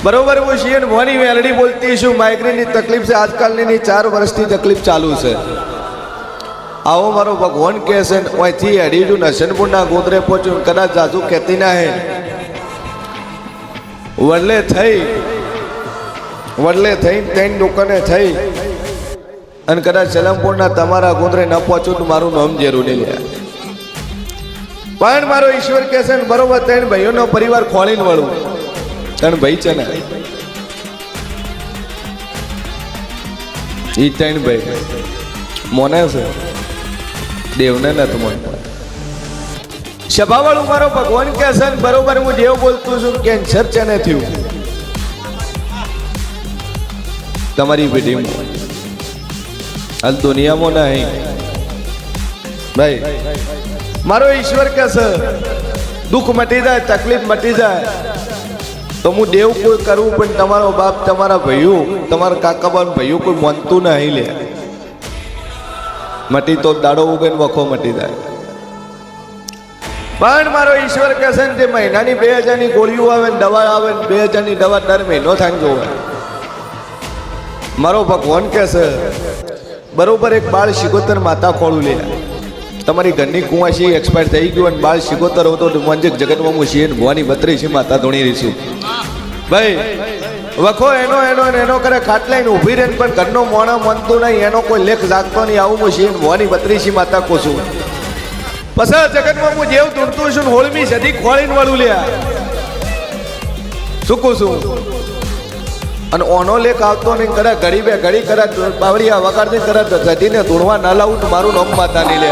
बरोबर वो Hsien Bhavani melody बोलती शू माइग्रेन की तकलीफ से आजकल ની 4 વર્ષથી તકલીફ ચાલુ છે आओ मारो भगवान कैसे वही थी अड़ीजू नशनपुरना गोदरे पहुंचू कदा जाजू कहती ना है वडले थई तेन दुकाने थई अन कदा चलमपुरना तमारा गोदरे न पहुंचू तो मारू नाम जरूरी लिया पण मारो ईश्वर कैसे बरोबर तेन भाइयों नो परिवार खोलीन वळू तन भाई છે ને ઈ તેન ભાઈ મોને છે देवने न तुम सभावाळू मारो भगवान के सन बरोबर हूँ जेव बोलतू छू कैंसर चने थयु तमारी पेटी में हाल दुनिया में नहीं भाई मारो ईश्वर के दुख मटी जाए तकलीफ मटी जाए तो हूँ देव कोई करूँ पण तमारो बाप तमारा भाइयों तमारा काकाबान भाइयों कोई मानतू नहीं ले मटी तो दाड़ो उगन वखो मटी जाए पण मारो ईश्वर कहसे जे महीनानी 2000 ની ગોળીઓ આવે ને દવા આવે ને 2000 ની દવા દર મહિનો થાય જોવે मारो भगवान कहसे बरोबर एक बाळ शिगोतर माता खोळू ले तमारी घरनी कुंवाशी एक्सपायर થઈ ગયો અને બાળ शिगोतर હોતો મંજક જગતમાં હું શિયન ભવાની 32 માતા ધોણી રહી છું ભાઈ वखो एनो एनो एनो करे खाटलाइन उभी रहे पण घरनो मोणो मनतो नहीं एनो कोई लेख जागतो नहीं आવું હું શિયન ભવાની 32 माता कोसू पसा जगत में હું જેવ ઢૂંઢતો છું હોળમી સદી ખોળીને વાળું લ્યા સુકું છું અને ઓનો લેખ આવતો નહીં કરે ઘડી બે ઘડી કરે બાવળિયા વગાડતી કરે જટીને ધૂણવા ના લાવું તો મારું નામ માતા નહીં લે